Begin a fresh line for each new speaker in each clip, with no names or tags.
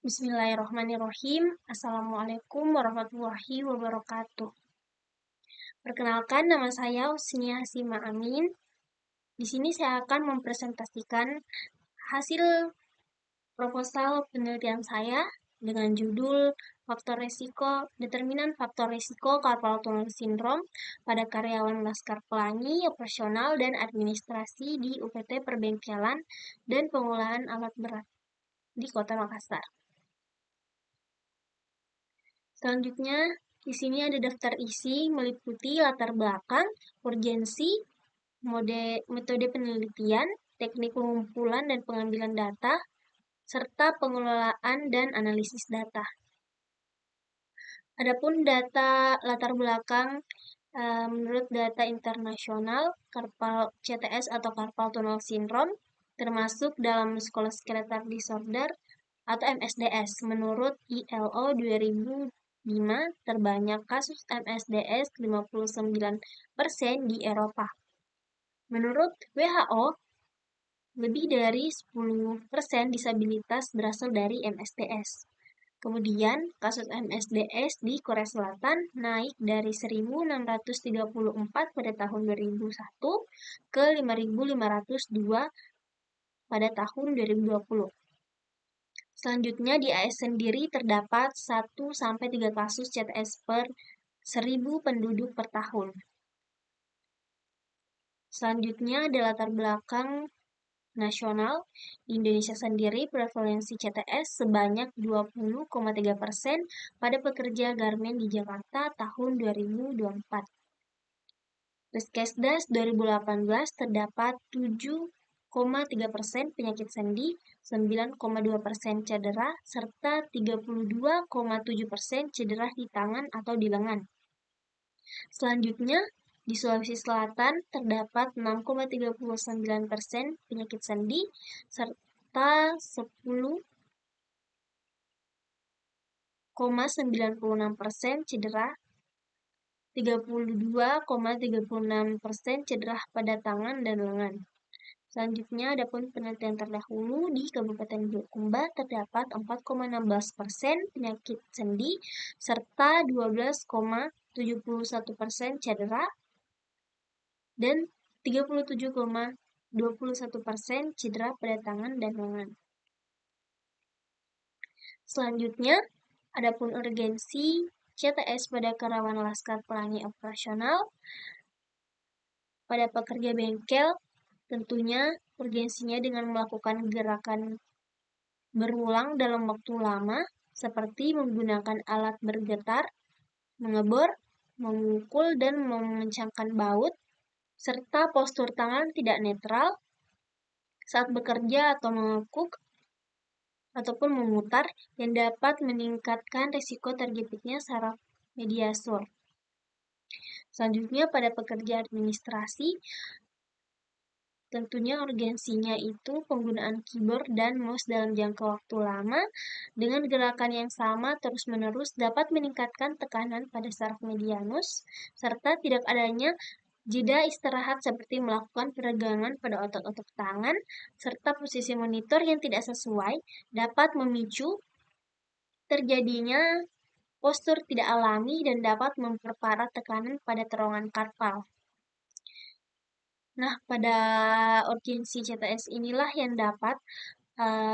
Bismillahirrahmanirrahim. Assalamualaikum warahmatullahi wabarakatuh. Perkenalkan, nama saya Husnia Hasima Amin. Di sini saya akan mempresentasikan hasil proposal penelitian saya dengan judul Determinan Faktor Resiko Carpal Tunnel Syndrome pada karyawan Laskar Pelangi, Operasional dan Administrasi di UPT Perbengkelan dan Pengolahan Alat Berat di Kota Makassar. Selanjutnya, di sini ada daftar isi meliputi latar belakang, urgensi, metode penelitian, teknik pengumpulan dan pengambilan data, serta pengelolaan dan analisis data. Adapun data latar belakang, menurut data internasional, CTS atau Carpal Tunnel Syndrome termasuk dalam Musculoskeletal Disorder atau MSDS. Menurut ILO 2005, terbanyak kasus MSDS 59% di Eropa. Menurut WHO, lebih dari 10% disabilitas berasal dari MSDS. Kemudian, kasus MSDS di Korea Selatan naik dari 1.634 pada tahun 2001 ke 5.502 pada tahun 2020. Selanjutnya, di AS sendiri terdapat 1-3 kasus CTS per 1.000 penduduk per tahun. Selanjutnya, ada latar belakang nasional. Di Indonesia sendiri, prevalensi CTS sebanyak 20,3% pada pekerja garmen di Jakarta tahun 2024. Riskesdas 2018 terdapat 7,3% penyakit sendi, 9,2% cedera, serta 32,7% cedera di tangan atau di lengan. Selanjutnya, di Sulawesi Selatan terdapat 6,39% penyakit sendi, serta 10,96% cedera, 32,36% cedera pada tangan dan lengan. Selanjutnya, adapun penelitian terdahulu di Kabupaten Bulukumba terdapat 4,16% penyakit sendi, serta 12,71% cedera, dan 37,21% cedera pada tangan dan lengan. Selanjutnya, adapun urgensi CTS pada karyawan Laskar Pelangi Operasional pada pekerja bengkel, tentunya urgensinya dengan melakukan gerakan berulang dalam waktu lama, seperti menggunakan alat bergetar, mengebor, memukul dan mengencangkan baut, serta postur tangan tidak netral saat bekerja atau mengekuk ataupun memutar yang dapat meningkatkan risiko terjepitnya saraf mediasur. Selanjutnya, pada pekerja administrasi, tentunya urgensinya itu penggunaan keyboard dan mouse dalam jangka waktu lama dengan gerakan yang sama terus-menerus dapat meningkatkan tekanan pada saraf medianus, serta tidak adanya jeda istirahat seperti melakukan peregangan pada otot-otot tangan, serta posisi monitor yang tidak sesuai dapat memicu terjadinya postur tidak alami dan dapat memperparah tekanan pada terowongan karpal. Nah, pada urgensi CTS inilah yang dapat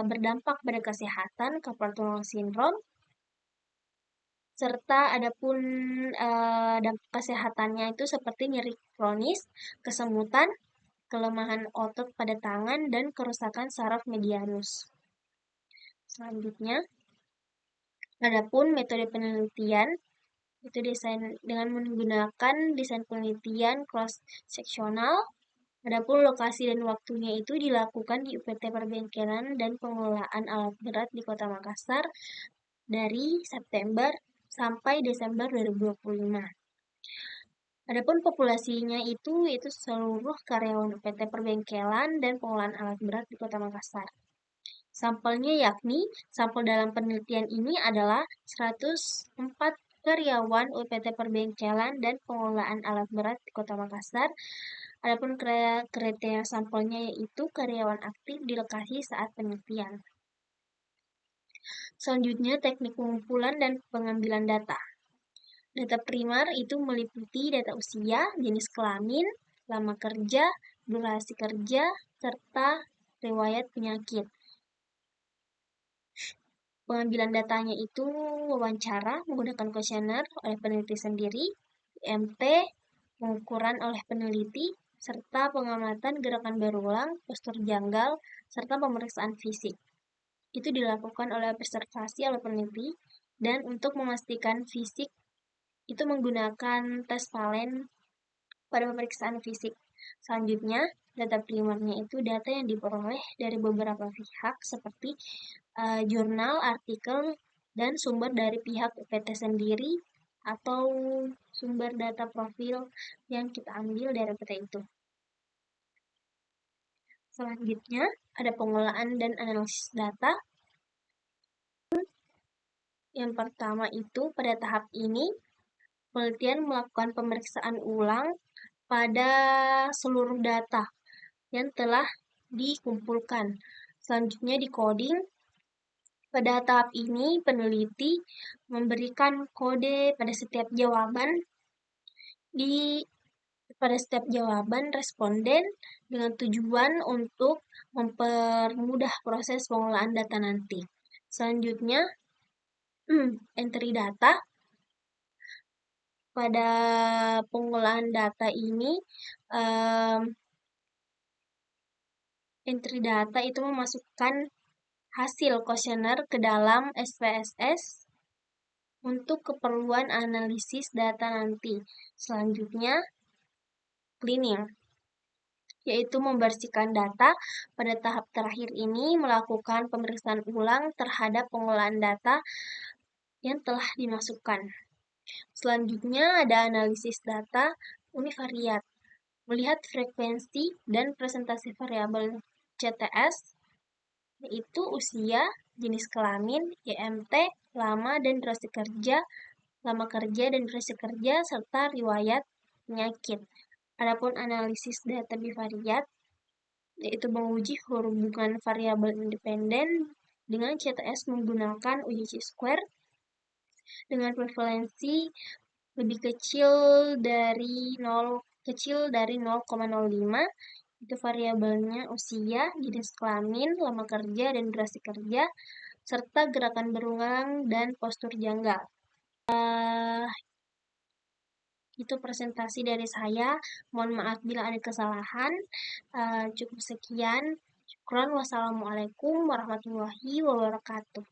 berdampak pada kesehatan Carpal Tunnel Syndrome, serta adapun dampak kesehatannya itu seperti nyeri kronis, kesemutan, kelemahan otot pada tangan, dan kerusakan saraf medianus. Selanjutnya, adapun metode penelitian itu dengan menggunakan desain penelitian cross-seksional. Adapun lokasi dan waktunya itu dilakukan di UPT Perbengkelan dan Pengelolaan Alat Berat di Kota Makassar dari September sampai Desember 2025. Adapun populasinya itu seluruh karyawan UPT Perbengkelan dan Pengelolaan Alat Berat di Kota Makassar. Sampelnya yakni, sampel dalam penelitian ini adalah 104 karyawan UPT Perbengkelan dan Pengelolaan Alat Berat di Kota Makassar. Adapun kriteria sampelnya yaitu karyawan aktif di lokasi saat penelitian. Selanjutnya, teknik pengumpulan dan pengambilan data. Data primer itu meliputi data usia, jenis kelamin, lama kerja, durasi kerja, serta riwayat penyakit. Pengambilan datanya itu wawancara menggunakan kuesioner oleh peneliti sendiri, IMT, pengukuran oleh peneliti, serta pengamatan gerakan berulang, postur janggal, serta pemeriksaan fisik. Itu dilakukan oleh observasi oleh peneliti, dan untuk memastikan fisik itu menggunakan tes valen pada pemeriksaan fisik. Selanjutnya, data primernya itu data yang diperoleh dari beberapa pihak seperti jurnal, artikel, dan sumber dari pihak UPT sendiri atau sumber data profil yang kita ambil dari UPT itu. Selanjutnya, ada pengolahan dan analisis data. Yang pertama itu, pada tahap ini, penelitian melakukan pemeriksaan ulang pada seluruh data yang telah dikumpulkan. Selanjutnya, di coding. Pada tahap ini, peneliti memberikan kode pada setiap jawaban responden dengan tujuan untuk mempermudah proses pengolahan data nanti. Selanjutnya, entry data. Pada pengolahan data ini, entry data itu memasukkan hasil kuesioner ke dalam SPSS untuk keperluan analisis data nanti. Selanjutnya, cleaning, yaitu membersihkan data. Pada tahap terakhir ini melakukan pemeriksaan ulang terhadap pengolahan data yang telah dimasukkan. Selanjutnya ada analisis data univariat, melihat frekuensi dan presentasi variabel CTS, yaitu usia, jenis kelamin, IMT, lama kerja dan durasi kerja, serta riwayat penyakit. Adapun analisis data bivariat, yaitu menguji hubungan variabel independen dengan CTS menggunakan uji chi-square dengan prevalensi lebih kecil dari 0,05. Itu variabelnya usia, jenis kelamin, lama kerja dan durasi kerja, serta gerakan berulang dan postur janggal. Itu presentasi dari saya. Mohon maaf bila ada kesalahan. Cukup sekian. Syukron. Wassalamualaikum warahmatullahi wabarakatuh.